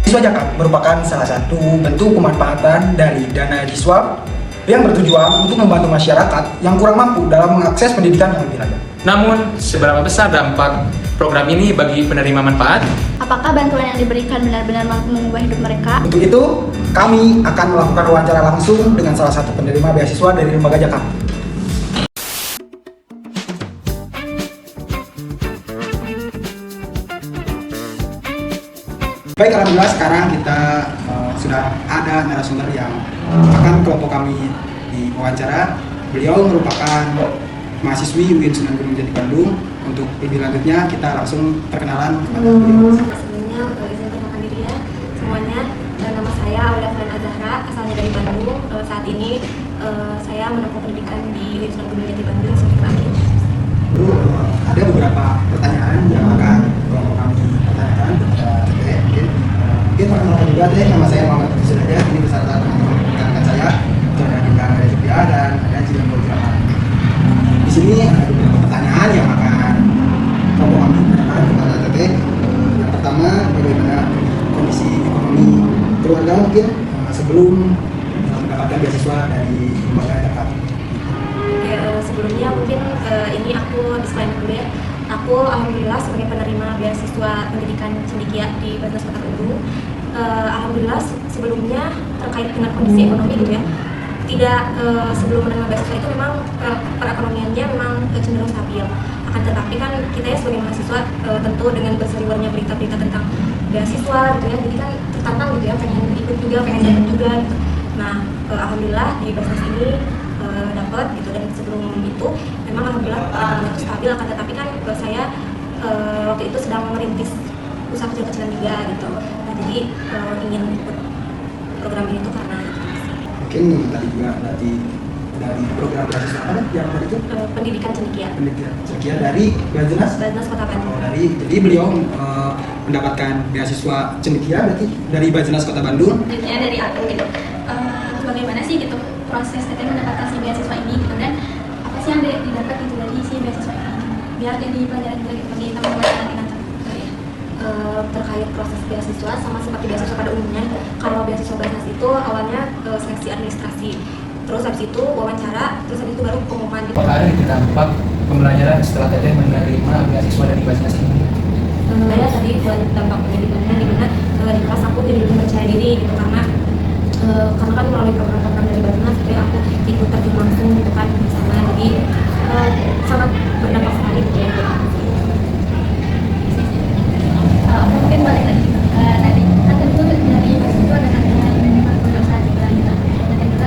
Siswa Jakab merupakan salah satu bentuk pemanfaatan dari dana Jiswab yang bertujuan untuk membantu masyarakat yang kurang mampu dalam mengakses pendidikan yang lebih lanjut. Namun, seberapa besar dampak program ini bagi penerima manfaat? Apakah bantuan yang diberikan benar-benar mampu mengubah hidup mereka? Untuk itu, kami akan melakukan wawancara langsung dengan salah satu penerima beasiswa dari Lembaga Jakab. Baik, alhamdulillah sekarang kita sudah ada narasumber yang akan kelompok kami diwawancara. Beliau merupakan mahasiswi UIN Sunan Gunung Jati Bandung. Untuk lebih lanjutnya kita langsung perkenalan kepada beliau. Sebelumnya izin perkenalkan diri ya semuanya. Nama saya Aulia Fran Azahra, asalnya dari Bandung. Saat ini saya menempuh pendidikan di UIN Sunan Gunung Jati Bandung semester akhir. Ada beberapa pertanyaan yang akan kelompok kami pertanyakan. Mungkin perkenalkan juga deh, nama saya Muhammad Abdul Aja. Ini beserta teman-teman saya, Jona Dinda Rejepia dan ada Jiran Bojraman. Di sini ada beberapa pertanyaan yang akan kelompok kami tanyakan kepada Teteh. Yang pertama, bagaimana kondisi ekonomi keluarga mungkin sebelum mendapatkan beasiswa dari Lembaga Jakab? Ya, sebelumnya mungkin ini aku disclaimer dulu ya. Aku alhamdulillah sebagai penerima beasiswa pendidikan cendekia di Basnas Kota Bandung. Alhamdulillah sebelumnya terkait dengan kondisi ekonomi gitu ya. Tidak sebelum menerima beasiswa itu memang perekonomiannya memang cenderung stabil. Akan tetapi kan kita ya sebagai mahasiswa tentu dengan berseliwerannya berita-berita tentang beasiswa gitu ya. Jadi kan tertantang gitu ya, pengen ikut juga, pengen dapat juga gitu. Nah, alhamdulillah di Basnas ini dapat gitu, dan sebelum itu memang alhamdulillah itu stabil. Akan tetapi kan saya waktu itu sedang merintis usaha kecil-kecilan juga gitu. Nah, jadi ingin ikut program ini tuh karena Mungkin tadi juga berarti dari program beasiswa apa yang tadi itu? pendidikan cendekia. Pendidikan cendekia dari Basnas Kota Bandung. Jadi beliau mendapatkan beasiswa cendekia berarti dari Basnas Kota Bandung. Selanjutnya dari aku gitu, bagaimana sih gitu proses Teteh mendapatkan si beasiswa ini gitu, dan apa sih yang didapat gitu dari si beasiswa ini biar jadi pelajaran juga gitu bagi teman-teman nanti. Terkait proses beasiswa sama seperti beasiswa pada umumnya. Kalau beasiswa Basnas itu awalnya seleksi administrasi, terus habis itu wawancara, terus habis itu baru pengumuman gitu. Apakah ada dampak pembelajaran setelah Teteh menerima beasiswa dari Basnas ini? Ya tadi buat dampak pendidikannya dimana di kelas aku jadi lebih percaya diri gitu karena kan melalui program-program dari Basnas jadi aku ikut terjun langsung gitu kan di sana, jadi sangat berdampak sekali gitu ya. Mungkin balik lagi tadi kan tentu dari beasiswa dan ada usaha juga gitu, dan juga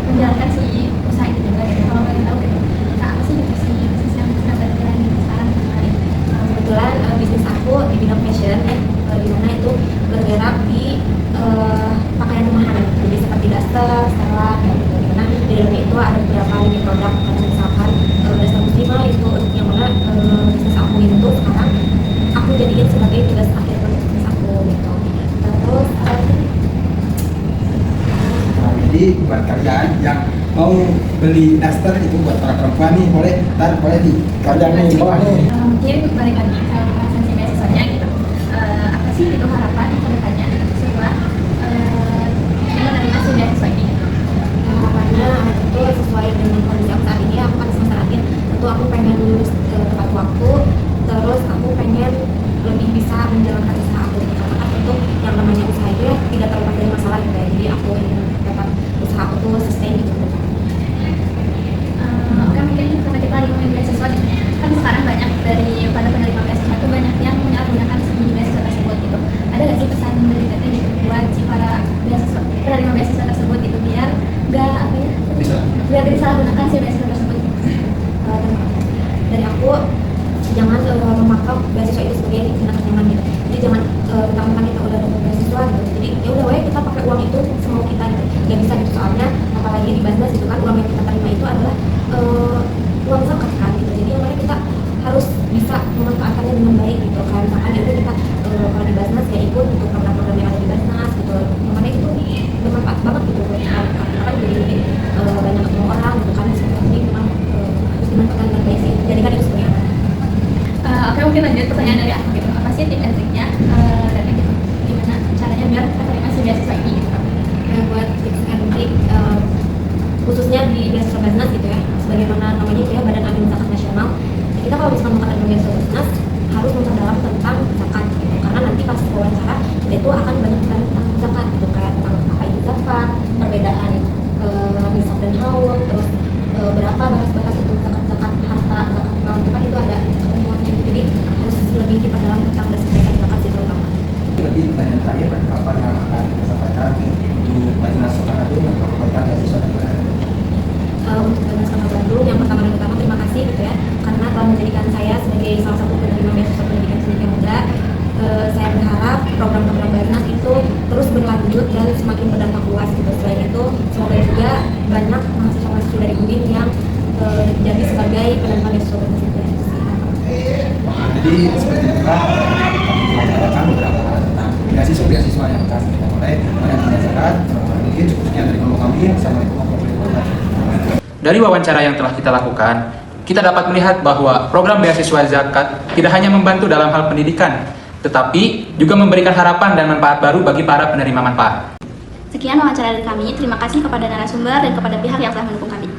menjalankan si usaha itu juga gitu. Kalau boleh tahu gitu, apa sih gitu si bisnis yang sedang berjalan sekarang kemarin? Kebetulan bisnis aku di bidang fashion ya, di mana itu bergerak di pakaian rumahan, jadi seperti daster, setelan, gitu. Di mana di dalamnya itu ada beberapa lini produk, misalkan daster muslimah itu yang mana bisnis aku itu sekarang aku jadiin sebagai tugas akhir untuk bisnis aku gitu. Terus Jadi buat kalian yang mau beli daster itu buat para perempuan nih, boleh di keranjang nih di bawah nih. Mungkin balik lagi ke pembahasan si beasiswanya gitu, apa sih itu harapan ke depannya setelah menerima si beasiswa ini? harapannya tentu sesuai dengan kondisi aku saat ini, aku kan semester akhir, tentu aku pengen lulus tepat waktu, terus aku pengen lebih bisa menjalankan usaha aku gitu. Karena kan tentu yang namanya usaha itu ya tidak terlepas dari masalah gitu ya, jadi aku ingin dapat usaha aku tuh sustain gitu. Oke, mungkin karena kita lagi ngomongin beasiswa gitu, kan sekarang banyak dari pada penerima beasiswa itu banyak yang menyalahgunakan si beasiswa tersebut gitu. Ada nggak sih pesan dari Teteh gitu buat si para beasiswa penerima beasiswa tersebut itu biar nggak apa ya, biar disalahgunakan si beasiswa tersebut? Dari aku jangan memakai beasiswa itu sebagai tindakan nyaman gitu. Jadi jangan mentang-mentang kita udah dapat beasiswa gitu, jadi ya udah wae kita pakai uang itu semau kita gitu. Gak bisa gitu, soalnya apalagi di Basnas itu kan uang yang kita terima itu adalah uang zakat kan gitu. Jadi yang mana kita harus bisa memanfaatkannya dengan baik gitu. Kayak misalkan ya udah kita kalau di Basnas ya ikut untuk program-program yang ada di Basnas gitu. Makanya itu bermanfaat banget gitu buat kita. Karena kan jadi banyak ketemu orang gitu kan. Jadi memang harus dimanfaatkan dengan baik sih. Jadikan itu sebagai amanah. Oke, mungkin lanjut pertanyaan dari aku gitu, apa sih tips and triknya dan gitu gimana caranya buat tips and trik khususnya di beasiswa Basnas gitu ya, sebagaimana namanya itu ya Badan Amil Zakat Nasional. Kita kalau misalnya mau menerima beasiswa Basnas harus memperdalam tentang zakat gitu, karena nanti pas wawancara itu akan banyak tentang zakat gitu, kayak tentang apa itu zakat, perbedaan nisab dan haul, terus berapa bahas-bahas itu zakat harta, zakat mal, itu ada semuanya. Jadi harus lebih diperdalam tentang basic zakat itu terutama. Lebih pertanyaan terakhir, kapan yang akan disampaikan untuk Basnas Kota Bandung yang melakukan beasiswa negara? Untuk Basnas Kota Bandung yang pertama dan utama terima kasih gitu ya, karena telah menjadikan saya sebagai salah satu penerima beasiswa pendidikan cendekia muda. Saya berharap program-program Basnas itu terus berlanjut dan semakin berdampak luas gitu. Selain itu semoga juga banyak mahasiswa-mahasiswa dari UIN yang jadi sebagai penerima beasiswa Basnas itu. Jadi seperti itulah kami mengadakan beberapa hal tentang beasiswa yang akan kita mulai pada zakat. Mungkin cukup sekian dari kelompok kami. Assalamualaikum warahmatullahi wabarakatuh. Dari wawancara yang telah kita lakukan, kita dapat melihat bahwa program beasiswa zakat tidak hanya membantu dalam hal pendidikan, tetapi juga memberikan harapan dan manfaat baru bagi para penerima manfaat. Sekian wawancara dari kami. Terima kasih kepada narasumber dan kepada pihak yang telah mendukung kami.